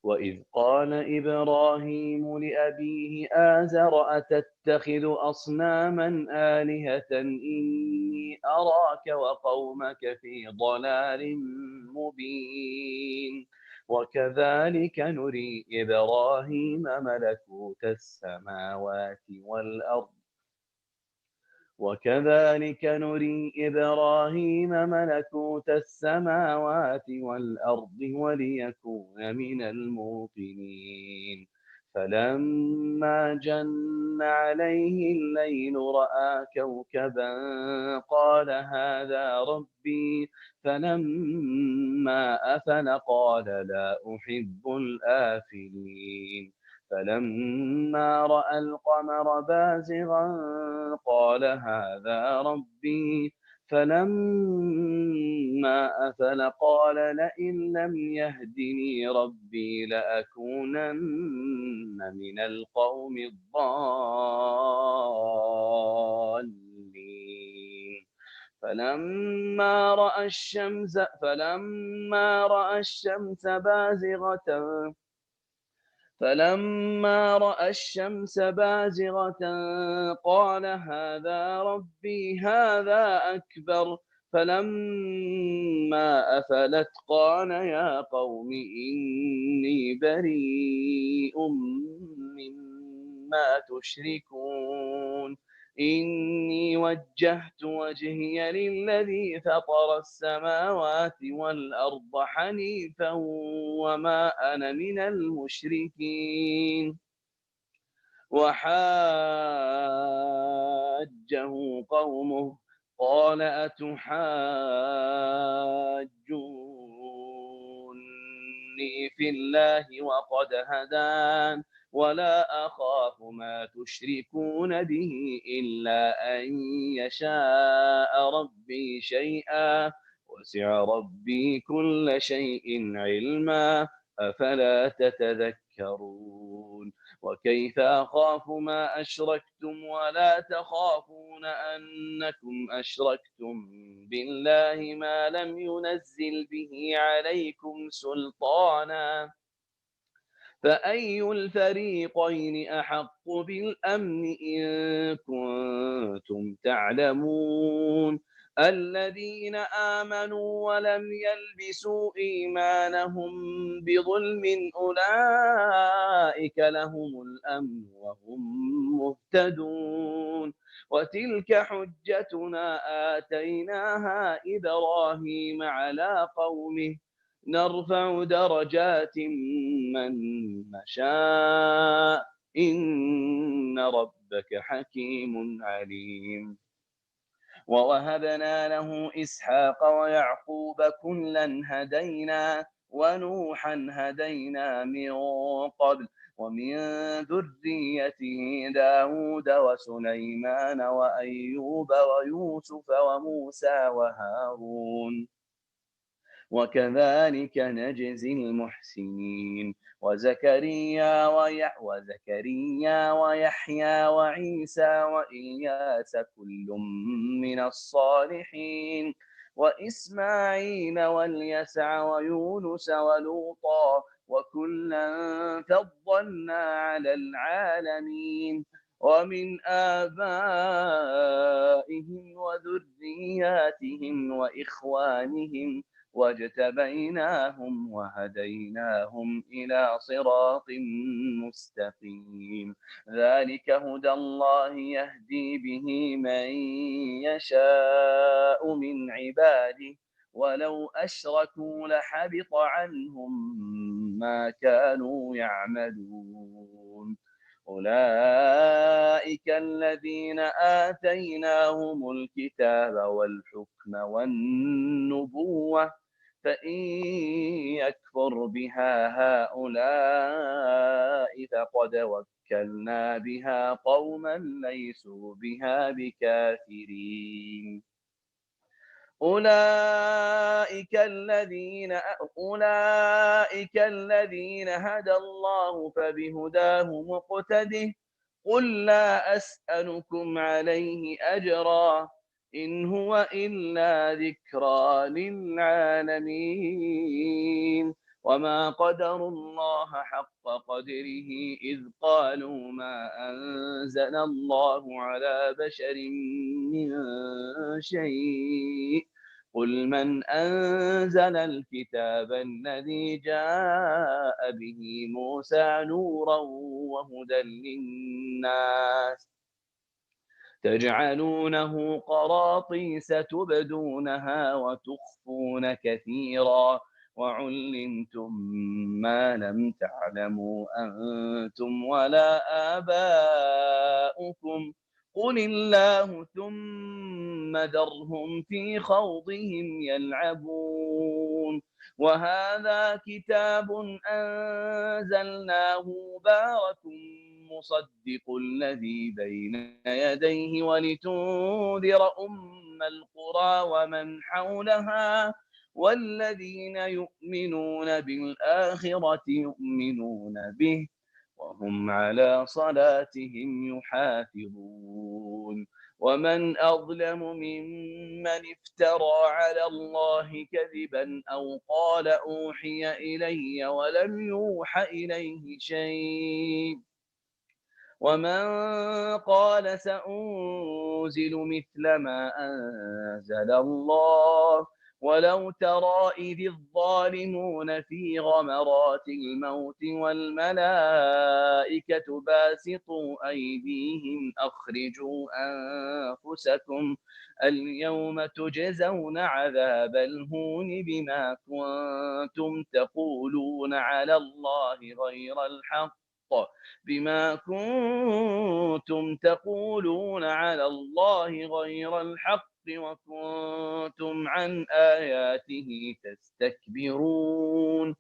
وإذ قال إبراهيم لأبيه آزر أتتخذ أصناما آلهة إني أراك وقومك في ضلال مبين وكذلك نري إبراهيم ملكوت السماوات والأرض وكذلك نري إبراهيم ملكوت السماوات والأرض وليكون من الموقنين فلما جن عليه الليل رأى كوكبا قال هذا ربي فلما أفل قال لا أحب الآفلين فلما رأى القمر بازغا قال هذا ربي فلما أفل قال لئن لم يهدني ربي لأكونن من القوم الضالين فلما رأى الشمس بازغة قال هذا ربي هذا أكبر فلما أفلت قال يا قوم إني بريء مما تشركون إني وجهت وجهي للذي فطر السماوات والأرض حنيفا وما أنا من المشركين وحاجه قومه قال أتحاجوني في الله وقد هدان ولا أخاف ما تشركون به إلا أن يشاء ربي شيئا وسع ربي كل شيء علما أفلا تتذكرون وكيف أخاف ما أشركتم ولا تخافون أنكم أشركتم بالله ما لم ينزل به عليكم سلطانا فأي الفريقين أحق بالأمن إن كنتم تعلمون الذين آمنوا ولم يلبسوا إيمانهم بظلم أولئك لهم الأمن وهم مهتدون وتلك حجتنا آتيناها إبراهيم على قومه نرفع درجات من نشاء إن ربك حكيم عليم ووهبنا له إسحاق ويعقوب كلا هدينا ونوحا هدينا من قبل ومن ذريته داود وسليمان وأيوب ويوسف وموسى وهارون وكذلك نجزي المحسنين وزكريا ويحيى وعيسى وإلياس كل من الصالحين وإسماعيل واليسع ويونس ولوطا وكلا فضلنا على العالمين ومن آبائهم وذرياتهم وإخوانهم واجتبيناهم وهديناهم إلى صراط مستقيم ذلك هدى الله يهدي به من يشاء من عباده ولو أشركوا لحبط عنهم ما كانوا يعملون أولئك الذين آتيناهم الكتاب والحكم والنبوة فإن يكفر بها هؤلاء فقد وكلنا بها قوما ليسوا بها بكافرين أولئك الذين هدى الله فبهداه مقتده قل لا أسألكم عليه أجرا إن هو إلا ذكرى للعالمين وما قدروا الله حق قدره إذ قالوا ما أنزل الله على بشر من شيء قل من أنزل الكتاب الذي جاء به موسى نورا وهدى للناس تجعلونه قراطيس تبدونها وتخفون كثيرا وعلمتم ما لم تعلموا أنتم ولا آباؤكم قل الله ثم ذرهم في خوضهم يلعبون وهذا كتاب أنزلناه مبارك مصدق الذي بين يديه ولتنذر القرى ومن حولها والذين يؤمنون بالآخرة يؤمنون به وهم على صلاتهم يحافظون ومن أظلم ممن افترى على الله كذبا أو قال أوحي إلي ولم يوح إليه شيء ومن قال سأنزل مثل ما أنزل الله ولو ترى إذ الظالمون في غمرات الموت والملائكة باسطوا أيديهم أخرجوا أنفسكم اليوم تجزون عذاب الهون بما كنتم تقولون على الله غير الحق بما كنتم تقولون على الله غير الحق وكنتم عن آياته تستكبرون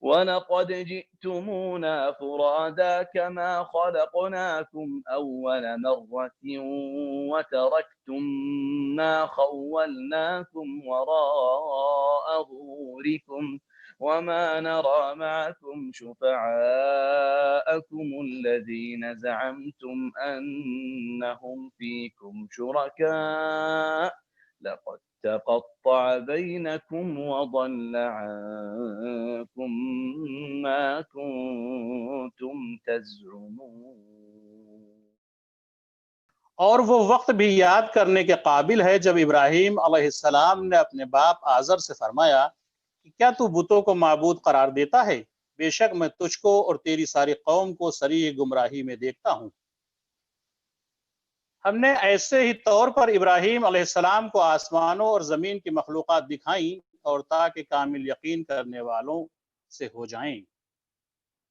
ولقد جئتمونا فرادا كما خلقناكم أول مرة وتركتم ما خولناكم وراء ظهوركم وما نرى معكم شفعاءكم الذين زعمتم أنهم فيكم شركاء لقد تقطع بينكم وضل عنكم ما كنتم تزعمون۔ اور وہ وقت بھی یاد کرنے کے قابل ہے جب ابراہیم علیہ السلام نے اپنے باپ آزر سے فرمایا کہ کیا تو بتوں کو معبود قرار دیتا ہے؟ بے شک میں تجھ کو اور تیری ساری قوم کو صریح گمراہی میں دیکھتا ہوں۔ ہم نے ایسے ہی طور پر ابراہیم علیہ السلام کو آسمانوں اور زمین کی مخلوقات دکھائیں اور تاکہ کامل یقین کرنے والوں سے ہو جائیں۔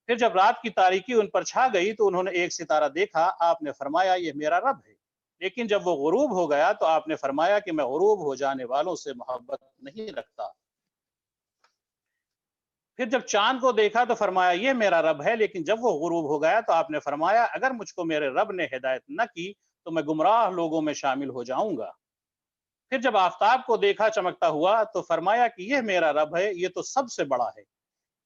پھر جب رات کی تاریکی ان پر چھا گئی تو انہوں نے ایک ستارہ دیکھا، آپ نے فرمایا یہ میرا رب ہے، لیکن جب وہ غروب ہو گیا تو آپ نے فرمایا کہ میں غروب ہو جانے والوں سے محبت نہیں رکھتا۔ پھر جب چاند کو دیکھا تو فرمایا یہ میرا رب ہے، لیکن جب وہ غروب ہو گیا تو آپ نے فرمایا اگر مجھ کو میرے رب نے ہدایت نہ کی تو میں گمراہ لوگوں میں شامل ہو جاؤں گا۔ پھر جب آفتاب کو دیکھا چمکتا ہوا تو فرمایا کہ یہ میرا رب ہے، یہ تو سب سے بڑا ہے۔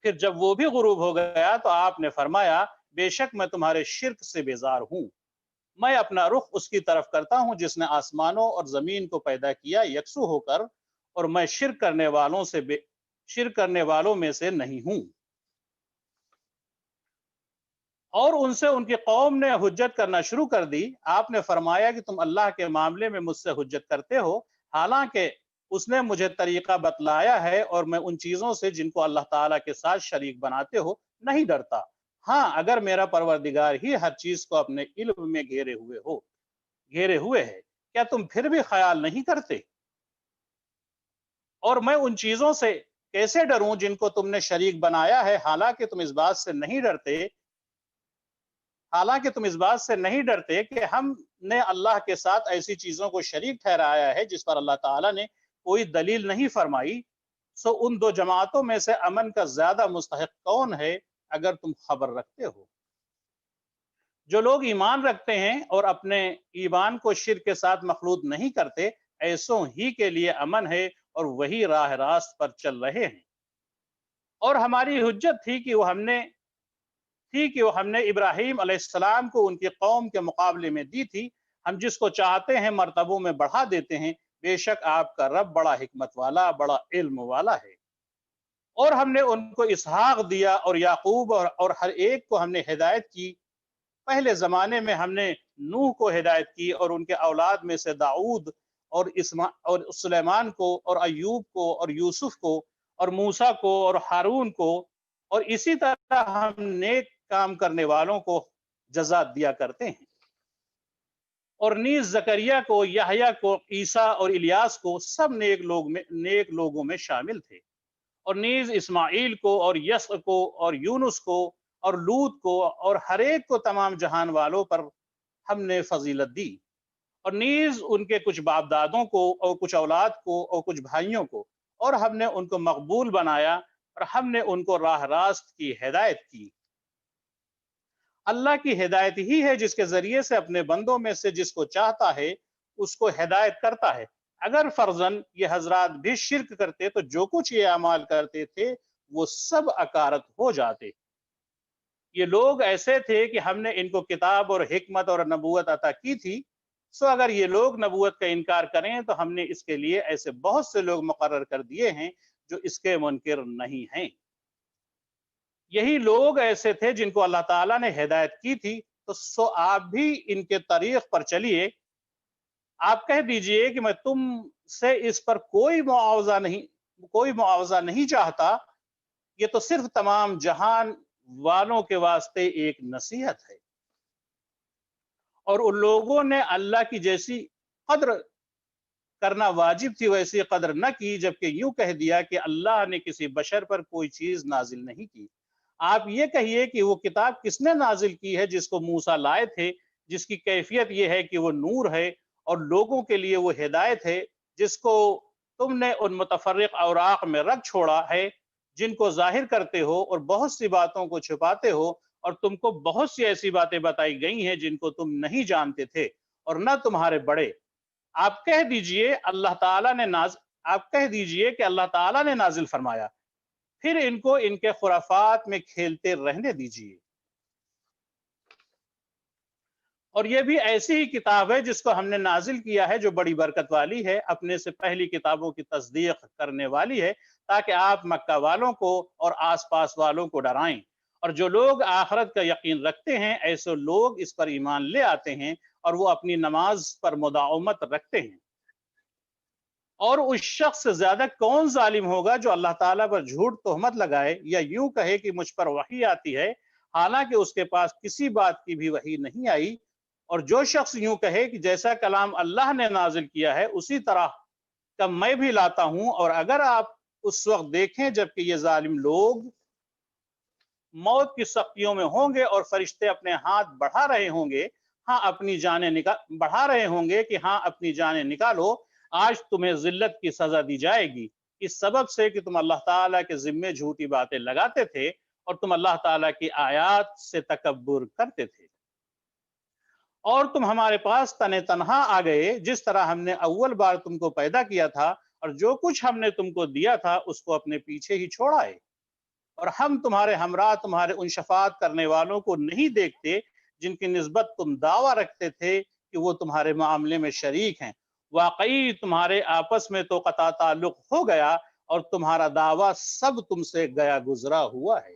پھر جب وہ بھی غروب ہو گیا تو آپ نے فرمایا بے شک میں تمہارے شرک سے بیزار ہوں، میں اپنا رخ اس کی طرف کرتا ہوں جس نے آسمانوں اور زمین کو پیدا کیا یکسو ہو کر، اور میں شرک کرنے والوں میں سے نہیں ہوں۔ اور ان سے ان کی قوم نے حجت کرنا شروع کر دی۔ آپ نے فرمایا کہ تم اللہ کے معاملے میں مجھ سے حجت کرتے ہو، حالانکہ اس نے مجھے طریقہ بتلایا ہے اور میں ان چیزوں سے جن کو اللہ تعالیٰ کے ساتھ شریک بناتے ہو نہیں ڈرتا۔ ہاں اگر میرا پروردگار ہی ہر چیز کو اپنے علم میں گھیرے ہوئے ہے، کیا تم پھر بھی خیال نہیں کرتے؟ اور میں ان چیزوں سے کیسے ڈروں جن کو تم نے شریک بنایا ہے، حالانکہ تم اس بات سے نہیں ڈرتے کہ ہم نے اللہ کے ساتھ ایسی چیزوں کو شریک ٹھہرایا ہے جس پر اللہ تعالیٰ نے کوئی دلیل نہیں فرمائی۔ سو ان دو جماعتوں میں سے امن کا زیادہ مستحق کون ہے اگر تم خبر رکھتے ہو؟ جو لوگ ایمان رکھتے ہیں اور اپنے ایمان کو شرک کے ساتھ مخلوط نہیں کرتے، ایسوں ہی کے لیے امن ہے اور وہی راہ راست پر چل رہے ہیں۔ اور ہماری حجت تھی کہ وہ ہم نے ابراہیم علیہ السلام کو ان کی قوم کے مقابلے میں دی تھی، ہم جس کو چاہتے ہیں مرتبوں میں بڑھا دیتے ہیں، بے شک آپ کا رب بڑا حکمت والا، بڑا علم والا ہے۔ اور ہم نے ان کو اسحاق دیا اور یعقوب اور ہر ایک کو ہم نے ہدایت کی۔ پہلے زمانے میں ہم نے نوح کو ہدایت کی اور ان کے اولاد میں سے داؤد اور سلیمان کو اور ایوب کو اور یوسف کو اور موسیٰ کو اور ہارون کو، اور اسی طرح ہم نیک کام کرنے والوں کو جزا دیا کرتے ہیں۔ اور نیز زکریا کو، یحییٰ کو، عیسیٰ اور الیاس کو، سب نیک لوگوں میں شامل تھے۔ اور نیز اسماعیل کو اور یسع کو اور یونس کو اور لوط کو اور ہر ایک کو تمام جہان والوں پر ہم نے فضیلت دی۔ اور نیز ان کے کچھ باپ دادوں کو اور کچھ اولاد کو اور کچھ بھائیوں کو، اور ہم نے ان کو مقبول بنایا اور ہم نے ان کو راہ راست کی ہدایت کی۔ اللہ کی ہدایت ہی ہے جس کے ذریعے سے اپنے بندوں میں سے جس کو چاہتا ہے اس کو ہدایت کرتا ہے۔ اگر فرضاً یہ حضرات بھی شرک کرتے تو جو کچھ یہ اعمال کرتے تھے وہ سب اکارت ہو جاتے۔ یہ لوگ ایسے تھے کہ ہم نے ان کو کتاب اور حکمت اور نبوت عطا کی تھی، سو اگر یہ لوگ نبوت کا انکار کریں تو ہم نے اس کے لیے ایسے بہت سے لوگ مقرر کر دیے ہیں جو اس کے منکر نہیں ہیں۔ یہی لوگ ایسے تھے جن کو اللہ تعالیٰ نے ہدایت کی تھی، تو سو آپ بھی ان کے طریق پر چلیے۔ آپ کہہ دیجئے کہ میں تم سے اس پر کوئی معاوضہ نہیں چاہتا، یہ تو صرف تمام جہان والوں کے واسطے ایک نصیحت ہے۔ اور ان لوگوں نے اللہ کی جیسی قدر کرنا واجب تھی ویسی قدر نہ کی، جبکہ یوں کہہ دیا کہ اللہ نے کسی بشر پر کوئی چیز نازل نہیں کی۔ آپ یہ کہیے کہ وہ کتاب کس نے نازل کی ہے جس کو موسیٰ لائے تھے، جس کی کیفیت یہ ہے کہ وہ نور ہے اور لوگوں کے لیے وہ ہدایت ہے، جس کو تم نے ان متفرق اوراق میں رکھ چھوڑا ہے جن کو ظاہر کرتے ہو اور بہت سی باتوں کو چھپاتے ہو، اور تم کو بہت سی ایسی باتیں بتائی گئی ہیں جن کو تم نہیں جانتے تھے اور نہ تمہارے بڑے۔ آپ کہہ دیجئے کہ اللہ تعالیٰ نے نازل فرمایا، پھر ان کو ان کے خرافات میں کھیلتے رہنے دیجئے۔ اور یہ بھی ایسی ہی کتاب ہے جس کو ہم نے نازل کیا ہے جو بڑی برکت والی ہے، اپنے سے پہلی کتابوں کی تصدیق کرنے والی ہے، تاکہ آپ مکہ والوں کو اور آس پاس والوں کو ڈرائیں۔ اور جو لوگ آخرت کا یقین رکھتے ہیں ایسے لوگ اس پر ایمان لے آتے ہیں اور وہ اپنی نماز پر مداومت رکھتے ہیں۔ اور اس شخص سے زیادہ کون ظالم ہوگا جو اللہ تعالیٰ پر جھوٹ تہمت لگائے یا یوں کہے کہ مجھ پر وحی آتی ہے، حالانکہ اس کے پاس کسی بات کی بھی وحی نہیں آئی۔ اور جو شخص یوں کہے کہ جیسا کلام اللہ نے نازل کیا ہے اسی طرح کا میں بھی لاتا ہوں، اور اگر آپ اس وقت دیکھیں جبکہ یہ ظالم لوگ موت کی سختیوں میں ہوں گے اور فرشتے اپنے ہاتھ بڑھا رہے ہوں گے کہ ہاں اپنی جانیں نکالو، آج تمہیں ذلت کی سزا دی جائے گی، اس سبب سے کہ تم اللہ تعالیٰ کے ذمے جھوٹی باتیں لگاتے تھے اور تم اللہ تعالیٰ کی آیات سے تکبر کرتے تھے۔ اور تم ہمارے پاس تنے تنہا آ گئے جس طرح ہم نے اول بار تم کو پیدا کیا تھا، اور جو کچھ ہم نے تم کو دیا تھا اس کو اپنے پیچھے ہی چھوڑائے۔ اور ہم تمہارے ہمراہ تمہارے ان شفاعت کرنے والوں کو نہیں دیکھتے جن کی نسبت تم دعویٰ رکھتے تھے کہ وہ تمہارے معاملے میں شریک ہیں۔ واقعی تمہارے آپس میں تو قطع تعلق ہو گیا اور تمہارا دعویٰ سب تم سے گیا گزرا ہوا ہے۔